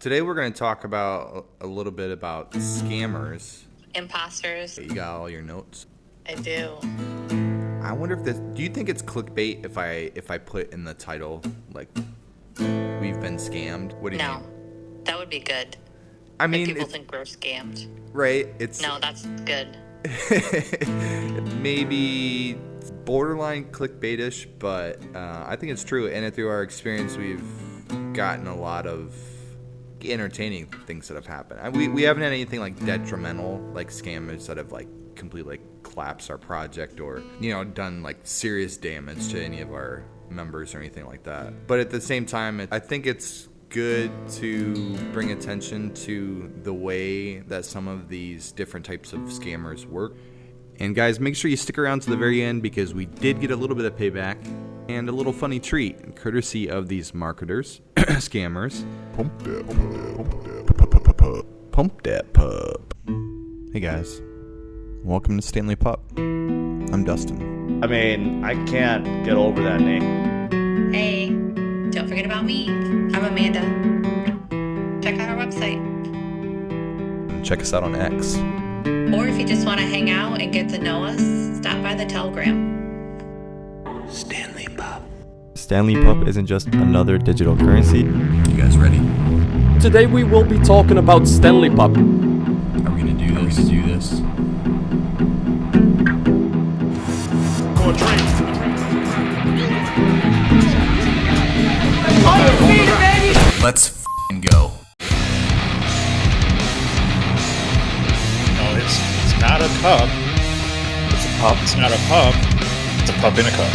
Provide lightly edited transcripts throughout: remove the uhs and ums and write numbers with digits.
Today we're going to talk about a little bit about scammers. Imposters. You got all your notes? I do. I wonder if do you think it's clickbait if I put in the title, like, we've been scammed? What do you mean? No, that would be good. I mean, people think we're scammed. Right? No, that's good. Maybe borderline clickbaitish, but I think it's true. And through our experience, we've gotten a lot of entertaining things that have happened. We haven't had anything like detrimental, like scammers that have like completely collapsed our project or done like serious damage to any of our members or anything like that. But at the same time, I think it's good to bring attention to the way that some of these different types of scammers work. And guys, make sure you stick around to the very end because we did get a little bit of payback and a little funny treat courtesy of these marketers, scammers. Pump that pup. Hey guys, welcome to Stanley Pup. I'm Dustin. I mean, I can't get over that name. Hey, don't forget about me. I'm Amanda. Check out our website. And check us out on X. Or if you just want to hang out and get to know us, stop by the Telegram. Stanley Pup. Stanley Pup isn't just another digital currency. You guys ready? Today we will be talking about Stanley Pup. Are we gonna do this? Let's f***ing go. No, it's not a cup. It's a pup. It's not a pup. It's a pup in a cup.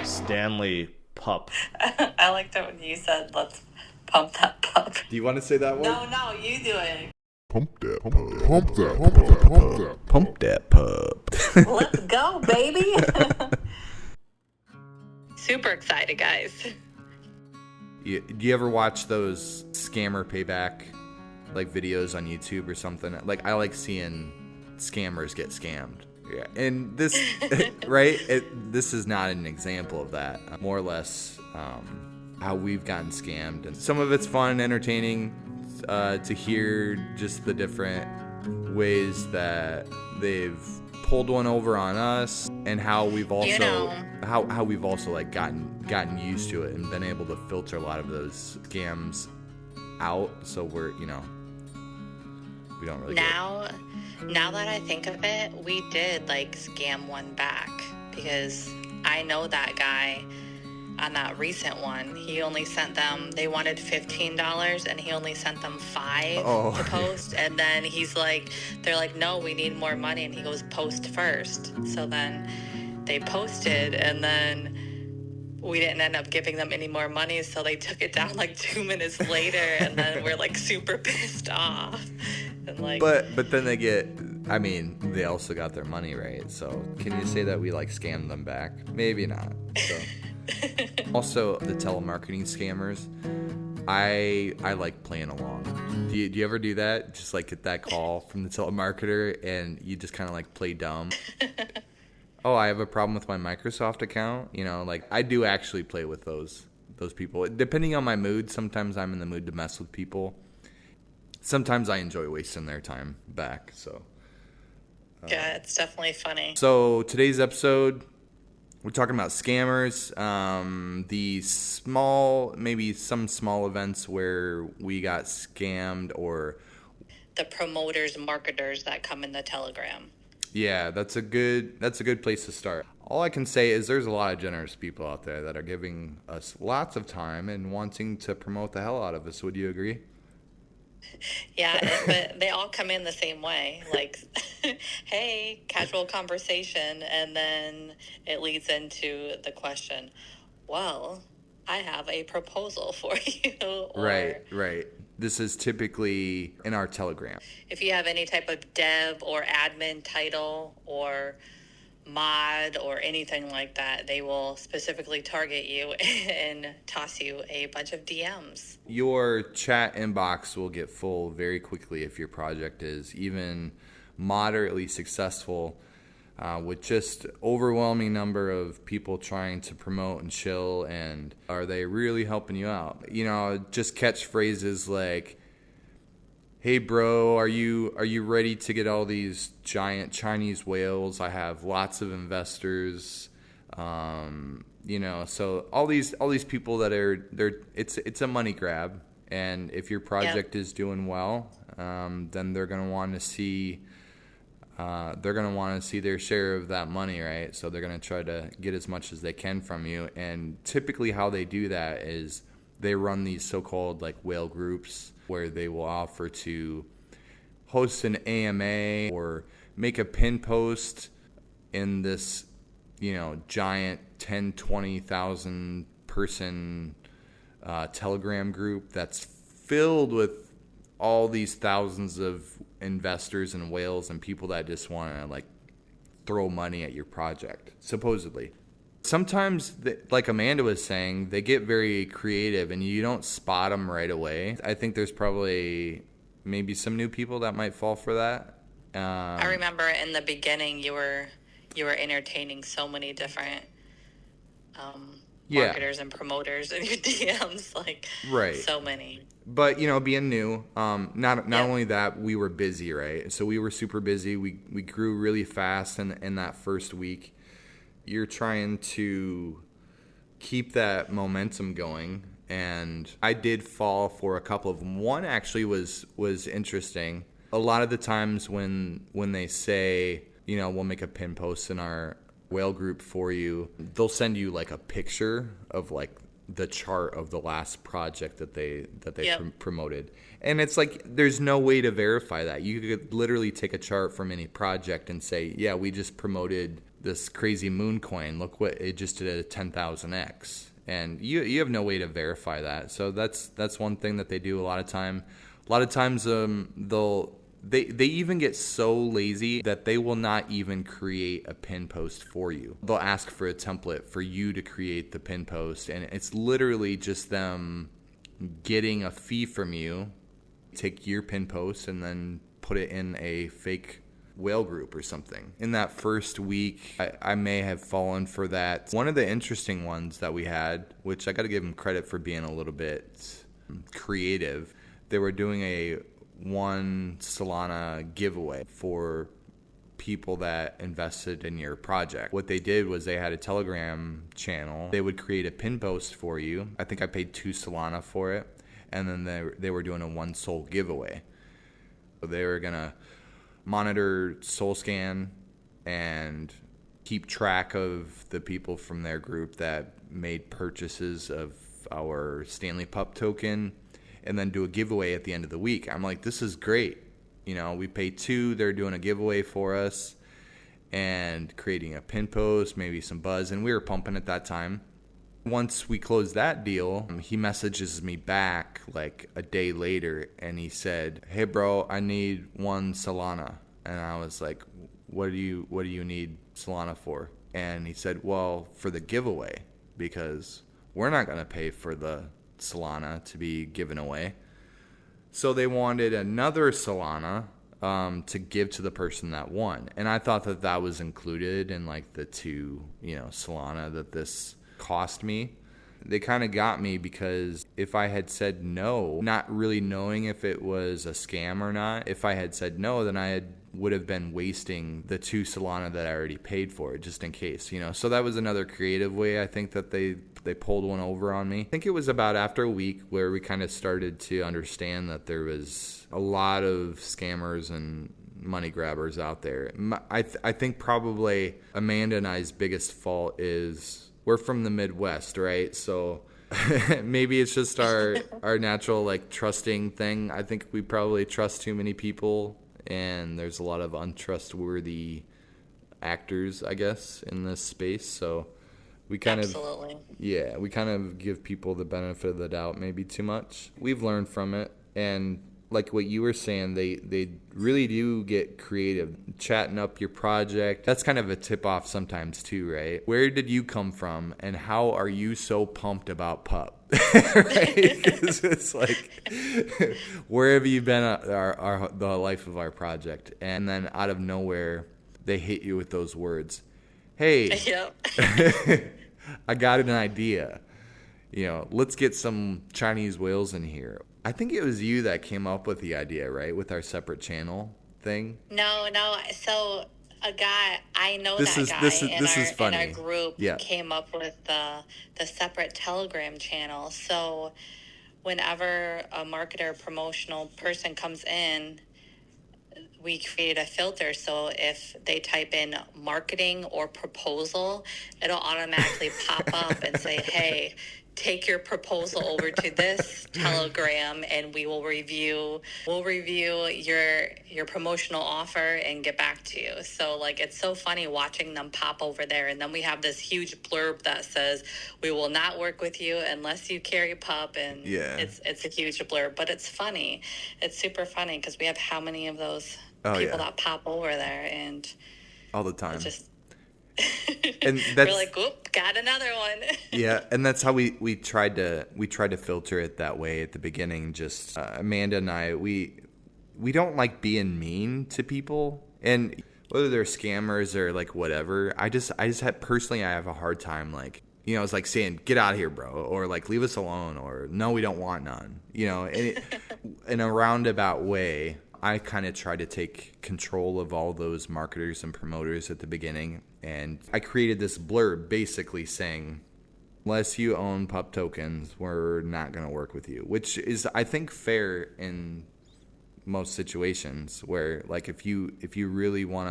Stanley Pup. I liked it when you said, let's pump that pup. Do you want to say that one? No, you do it. Pump that pup. Pump that pup. Pump that. Pump that pup. Let's go, baby. Super excited, guys. Do you ever watch those scammer payback like videos on YouTube or something? Like I like seeing scammers get scammed. Yeah, and this right? This is not an example of that. More or less, how we've gotten scammed, and some of it's fun and entertaining to hear just the different ways that they've pulled one over on us, and how we've also how we've also like gotten used to it and been able to filter a lot of those scams out. So we're we don't really Now that I think of it, we did like scam one back because I know that guy on that recent one. He only sent them, they wanted $15 and he only sent them $5 to post. And then they're like, no, we need more money. And he goes, post first. So then they posted and then we didn't end up giving them any more money. So they took it down like 2 minutes later. And then we're like super pissed off. And like, but then they also got their money, right? So can you say that we like scammed them back? Maybe not. So. Also, the telemarketing scammers, I like playing along. Do you ever do that? Just like get that call from the telemarketer and you just kind of like play dumb. Oh, I have a problem with my Microsoft account. Like I do actually play with those people. Depending on my mood, sometimes I'm in the mood to mess with people. Sometimes I enjoy wasting their time back. So yeah, it's definitely funny. So today's episode, we're talking about scammers, maybe some small events where we got scammed, or the promoters, marketers that come in the Telegram. Yeah, that's a good place to start. All I can say is there's a lot of generous people out there that are giving us lots of time and wanting to promote the hell out of us. Would you agree? Yeah, but they all come in the same way. Like, hey, casual conversation, and then it leads into the question, well, I have a proposal for you. Or, Right. This is typically in our Telegram. If you have any type of dev or admin title or mod or anything like that, they will specifically target you and toss you a bunch of DMs. Your chat inbox will get full very quickly if your project is even moderately successful. with just overwhelming number of people trying to promote and chill, and are they really helping you out? You know, just catchphrases like, hey bro, are you ready to get all these giant Chinese whales? I have lots of investors. You know, so all these people that it's a money grab, and if your project is doing well, then they're gonna want to see their share of that money, right? So they're gonna try to get as much as they can from you, and typically how they do that is they run these so-called like whale groups where they will offer to host an AMA or make a pin post in this, you know, giant 10, 20,000 person Telegram group that's filled with all these thousands of investors and whales and people that just want to like throw money at your project, supposedly. Sometimes, like Amanda was saying, they get very creative and you don't spot them right away. I think there's probably maybe some new people that might fall for that. I remember in the beginning you were entertaining so many different marketers and promoters in your DMs, like so many. But, you know, being new, not only that, we were busy, right? So we were super busy. We grew really fast in that first week. You're trying to keep that momentum going, and I did fall for a couple of them. One actually was interesting. A lot of the times when they say, you know, we'll make a pin post in our whale group for you, they'll send you like a picture of like the chart of the last project that they promoted, and it's like there's no way to verify that. You could literally take a chart from any project and say, yeah, we just promoted this crazy Memecoin, look what it just did at 10,000x, and you have no way to verify that. So that's one thing that they do a lot of times they even get so lazy that they will not even create a pin post for you. They'll ask for a template for you to create the pin post, and it's literally just them getting a fee from you, take your pin post and then put it in a fake whale group or something. In that first week, I may have fallen for that. One of the interesting ones that we had, which I got to give them credit for being a little bit creative, they were doing a 1 Solana giveaway for people that invested in your project. What they did was they had a Telegram channel. They would create a pin post for you. I think I paid 2 Solana for it. And then they were doing a 1 Sol giveaway. So they were going to monitor Sol Scan and keep track of the people from their group that made purchases of our Stanley Pup token, and then do a giveaway at the end of the week. I'm like, this is great. You know, we paid 2, they're doing a giveaway for us and creating a pin post, maybe some buzz, and we were pumping at that time. Once we closed that deal, he messages me back like a day later, and he said, hey bro, I need 1 Solana. And I was like, what do you need Solana for? And he said, well, for the giveaway, because we're not going to pay for the Solana to be given away. So they wanted another Solana to give to the person that won. And I thought that was included in like the 2, Solana that this cost me. They kind of got me, because if I had said no, not really knowing if it was a scam or not, if I had said no, then I would have been wasting the 2 Solana that I already paid for, just in case, So that was another creative way I think that they pulled one over on me. I think it was about after a week where we kind of started to understand that there was a lot of scammers and money grabbers out there. I think probably Amanda and I's biggest fault is we're from the Midwest, right? So maybe it's just our natural like trusting thing. I think we probably trust too many people, and there's a lot of untrustworthy actors, I guess, in this space. So we kind of give people the benefit of the doubt maybe too much. We've learned from it, and like what you were saying, they really do get creative, chatting up your project. That's kind of a tip-off sometimes too, right? Where did you come from, and how are you so pumped about Pup? Right? Because it's like, where have you been the life of our project? And then out of nowhere, they hit you with those words. Hey, Yep. I got an idea. Let's get some Chinese whales in here. I think it was you that came up with the idea, right? With our separate channel thing. No. So a guy, I know This that is- guy this is- in this our is funny. in our group Yeah. came up with the separate Telegram channel. So whenever a marketer promotional person comes in, we created a filter, so if they type in marketing or proposal, it'll automatically pop up and say, hey, take your proposal over to this Telegram and we'll review your promotional offer and get back to you. So like, it's so funny watching them pop over there. And then we have this huge blurb that says, we will not work with you unless you carry pup. And Yeah. it's a huge blurb, but it's funny. It's super funny because we have how many of those Oh, people yeah. that pop over there, and All the time. it's just And we're that's like, whoop, got another one. yeah, and that's how we tried to filter it that way at the beginning. Just Amanda and I, we don't like being mean to people, and whether they're scammers or like whatever. I just had personally, I have a hard time like. It's like saying, get out of here, bro, or like, leave us alone, or no, we don't want none, in a roundabout way. I kind of try to take control of all those marketers and promoters at the beginning. And I created this blurb basically saying, unless you own pup tokens, we're not going to work with you, which is, I think, fair in most situations where, like, if you really want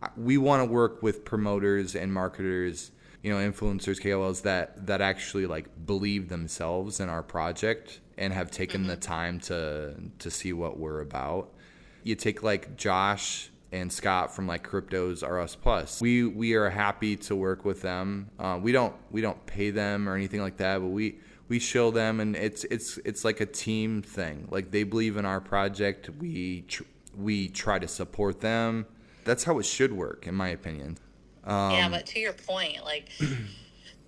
to, we want to work with promoters and marketers, influencers, KOLs that actually like believe themselves in our project and have taken the time to see what we're about. You take like Josh and Scott from like Cryptos R Us Plus. We are happy to work with them. We don't pay them or anything like that, but we show them, and it's like a team thing. Like, they believe in our project. We try to support them. That's how it should work, in my opinion. Yeah, but to your point, like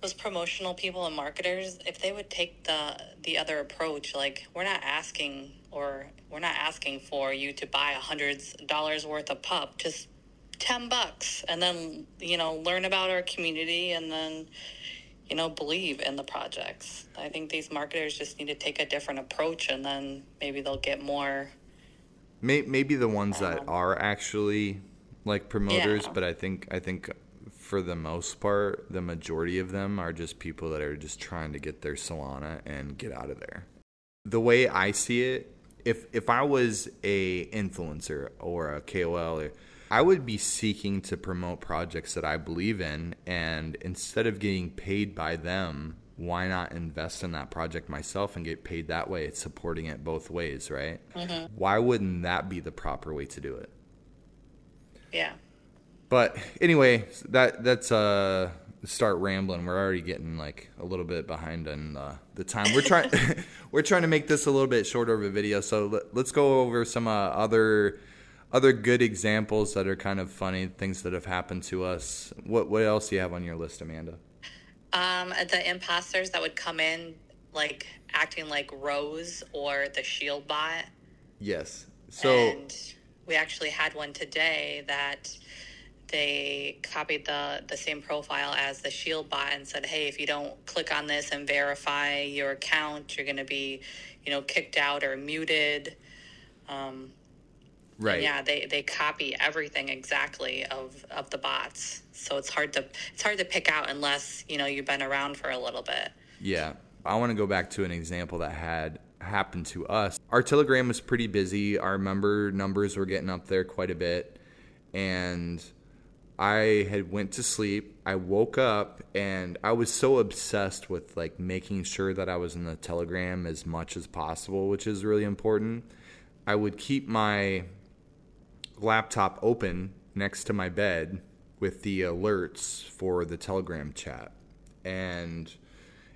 those promotional people and marketers, if they would take the other approach, like we're not asking for you to buy $100 worth of pup, just $10, and then learn about our community, and then believe in the projects. I think these marketers just need to take a different approach, and then maybe they'll get more. Maybe the ones that are actually like promoters, Yeah. but I think for the most part, the majority of them are just people that are just trying to get their Solana and get out of there. The way I see it, if I was a influencer or a KOL, I would be seeking to promote projects that I believe in, and instead of getting paid by them, why not invest in that project myself and get paid that way? It's supporting it both ways, right? Mm-hmm. Why wouldn't that be the proper way to do it? Yeah. But anyway, that's start rambling. We're already getting like a little bit behind on the time. We're trying to make this a little bit shorter of a video. So let's go over some other good examples that are kind of funny, things that have happened to us. What else do you have on your list, Amanda? The imposters that would come in like acting like Rose or the Shield bot. Yes. So And we actually had one today that they copied the same profile as the Shield bot and said, hey, if you don't click on this and verify your account, you're going to be, kicked out or muted. right. Yeah, they copy everything exactly of the bots. So it's hard to pick out unless, you've been around for a little bit. Yeah. I want to go back to an example that had happened to us. Our Telegram was pretty busy. Our member numbers were getting up there quite a bit. And I had went to sleep. I woke up and I was so obsessed with like making sure that I was in the Telegram as much as possible, which is really important. I would keep my laptop open next to my bed with the alerts for the Telegram chat. And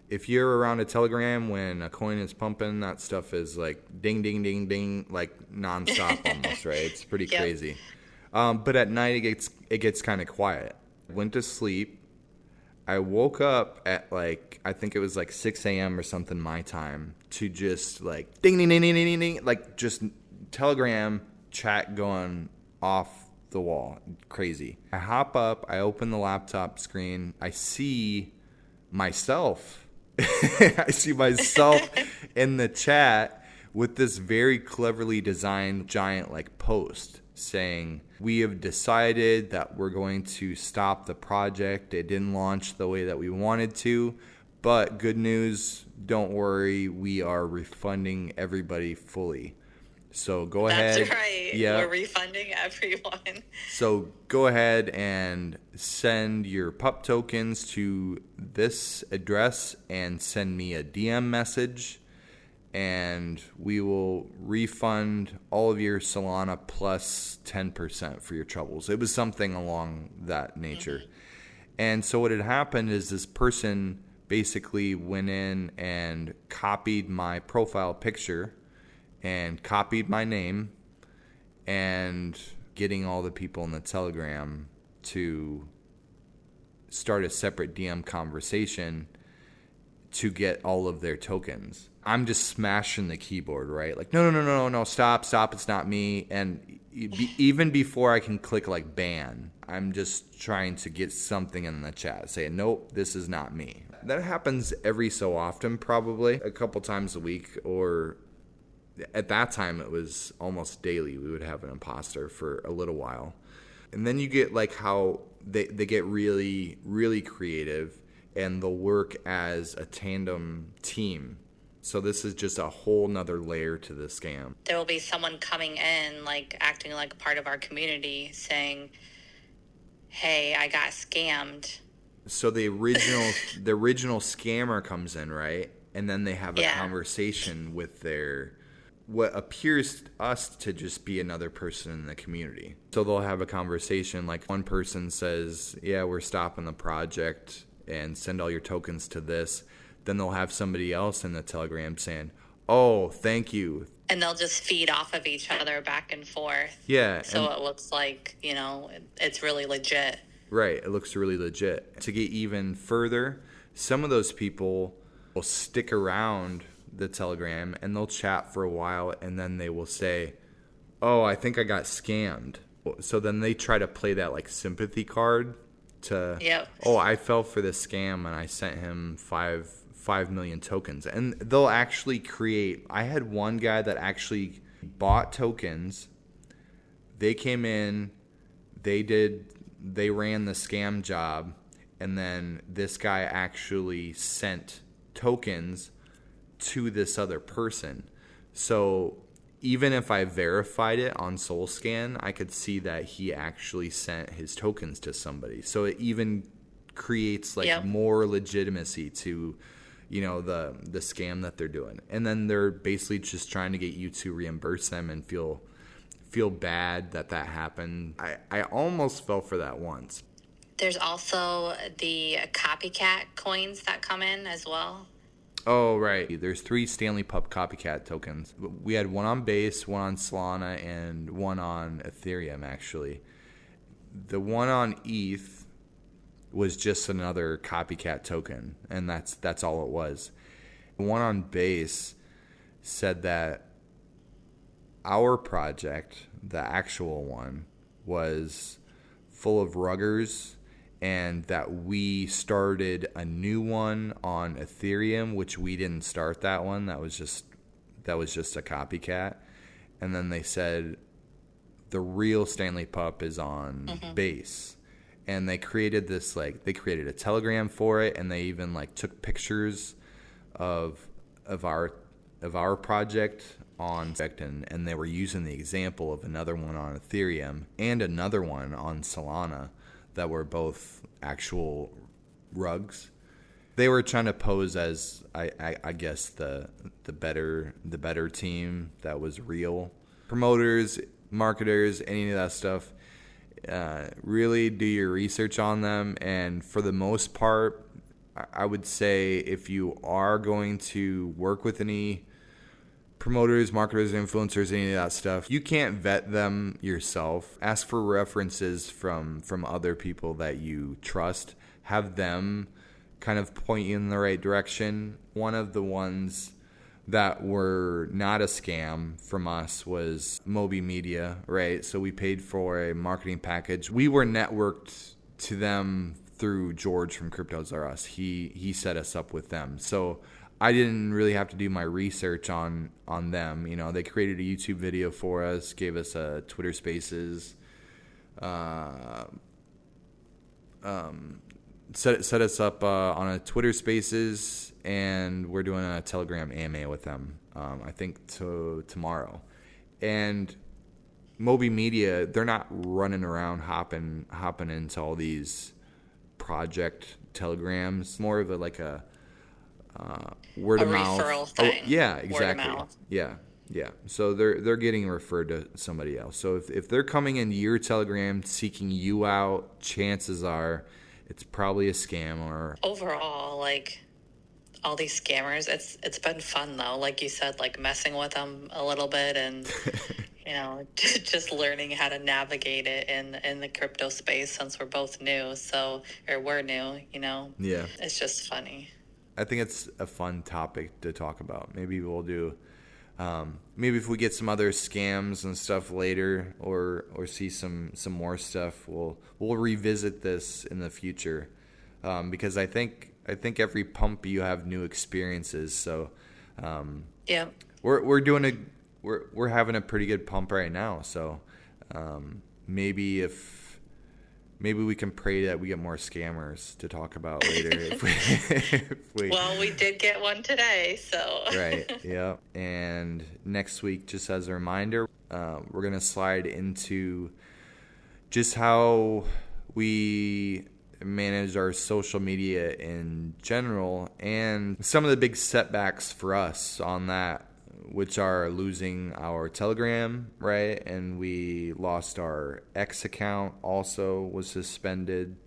if you're around a Telegram when a coin is pumping, that stuff is like ding, ding, ding, ding, like nonstop almost, right? It's pretty Yep. crazy. But at night it gets kind of quiet. Went to sleep. I woke up at like, I think it was like 6 a.m. or something my time to just like ding, ding, ding, ding, ding, ding, like just Telegram chat going off the wall. Crazy. I hop up, I open the laptop screen, I see myself. I see myself in the chat with this very cleverly designed giant like post saying, we have decided that we're going to stop the project. It didn't launch the way that we wanted to, but good news, don't worry, we are refunding everybody fully. So go ahead. That's right. Yeah. We're refunding everyone. So go ahead and send your pup tokens to this address and send me a DM message, and we will refund all of your Solana plus 10% for your troubles. It was something along that nature. And so what had happened is this person basically went in and copied my profile picture and copied my name, and getting all the people in the Telegram to start a separate DM conversation to get all of their tokens. I'm just smashing the keyboard, right? Like, no, stop, it's not me. And even before I can click like ban, I'm just trying to get something in the chat saying, nope, this is not me. That happens every so often, probably a couple times a week, or at that time it was almost daily. We would have an imposter for a little while. And then you get like how they get really, really creative, and they'll work as a tandem team. So this is just a whole nother layer to the scam. There will be someone coming in, like acting like a part of our community, saying, hey, I got scammed. So the original scammer comes in, right? And then they have a conversation with what appears to us to just be another person in the community. So they'll have a conversation, like one person says, yeah, we're stopping the project and send all your tokens to this. Then they'll have somebody else in the Telegram saying, oh, thank you. And they'll just feed off of each other back and forth. Yeah. So it looks like, it's really legit. Right. It looks really legit. To get even further, some of those people will stick around the Telegram and they'll chat for a while, and then they will say, oh, I think I got scammed. So then they try to play that like sympathy card to, oh, I fell for this scam and I sent him 5 million tokens. And they'll actually I had one guy that actually bought tokens. They came in, they ran the scam job, and then this guy actually sent tokens to this other person. So even if I verified it on SoulScan, I could see that he actually sent his tokens to somebody. So it even creates more legitimacy to, the scam that they're doing. And then they're basically just trying to get you to reimburse them and feel bad that happened. I almost fell for that once. There's also the copycat coins that come in as well. Oh, right. There's 3 Stanley Pup copycat tokens. We had one on Base, one on Solana, and one on Ethereum, actually. The one on ETH was just another copycat token, and that's all it was. The one on Base said that our project, the actual one, was full of ruggers, and that we started a new one on Ethereum, which we didn't start that one. That was just a copycat. And then they said the real Stanley Pup is on Base. And they created they created a Telegram for it, and they even took pictures of our project on and they were using the example of another one on Ethereum and another one on Solana that were both actual rugs. They were trying to pose as I guess the better team that was real. Promoters, marketers, any of that stuff, really do your research on them. And for the most part, I would say if you are going to work with any promoters, marketers, influencers, any of that stuff, you can't vet them yourself. Ask for references from other people that you trust. Have them kind of point you in the right direction. One of the ones that were not a scam from us was Moby Media, right? So we paid for a marketing package. We were networked to them through George from Cryptos R Us. He set us up with them. So I didn't really have to do my research on them. You know, they created a YouTube video for us, gave us a Twitter Spaces, set us up on a Twitter Spaces, and we're doing a Telegram AMA with them, I think tomorrow. And Moby Media, they're not running around hopping into all these project telegrams. More of a word of mouth referral thing. Yeah, exactly. Word of mouth. Yeah. So they're getting referred to somebody else. So if they're coming into your Telegram seeking you out, chances are it's probably a scam. Or Overall, like, all these scammers, it's been fun though. Like you said, like messing with them a little bit and you know, just learning how to navigate it in the crypto space since we're both new. We're new, you know. Yeah. It's just funny. I think it's a fun topic to talk about. Maybe we'll do maybe if we get some other scams and stuff later, or see some more stuff, we'll revisit this in the future, because I think every pump you have new experiences. So Yeah. we're having a pretty good pump right now. So maybe we can pray that we get more scammers to talk about later. if we Well, we did get one today, so. Right, yeah. And next week, just as a reminder, we're going to slide into just how we manage our social media in general and some of the big setbacks for us on that, which are losing our Telegram, right? And we lost our X account, also was suspended.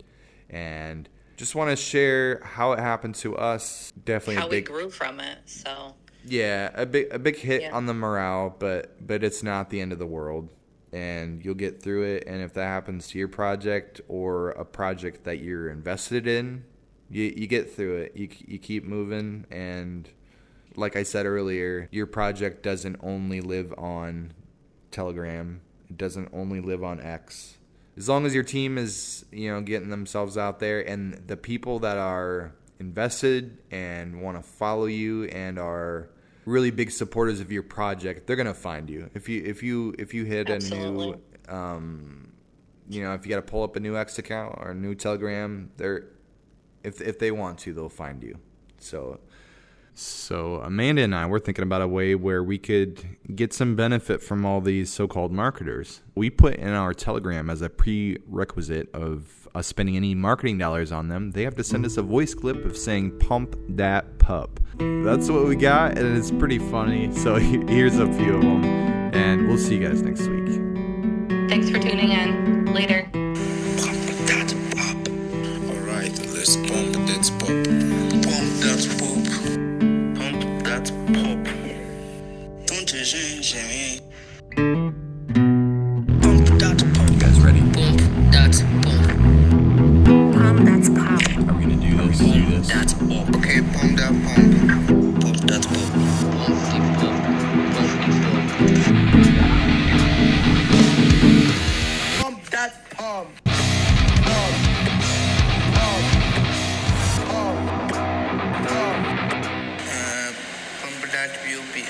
And just want to share how it happened to us. Definitely How we grew from it, so. Yeah, a big hit Yeah. on the morale, but it's not the end of the world. And you'll get through it. And if that happens to your project or a project that you're invested in, you get through it. You keep moving. And like I said earlier, your project doesn't only live on Telegram. It doesn't only live on X. As long as your team is, getting themselves out there, and the people that are invested and want to follow you and are really big supporters of your project, they're gonna find you. If you hit Absolutely. a new, if you got to pull up a new X account or a new Telegram, if they want to, they'll find you. So Amanda and I were thinking about a way where we could get some benefit from all these so-called marketers. We put in our Telegram as a prerequisite of us spending any marketing dollars on them, they have to send us a voice clip of saying "pump that pup." That's what we got, and it's pretty funny. So here's a few of them, and we'll see you guys next week. Thanks for tuning in. Later. That's pop. Alright, let's pump that's pop. Pump that's pop. Pump that's pop. Don't you say Pump that's pop. You guys ready? Pump that's pop. That's pop. Are we gonna do this? That's pop. Okay, pump that pump. Pump that's pop. Pump the pop. Pump the pop. Pump that pump. Pump. Pump. Pump. Pump. Pump that will be.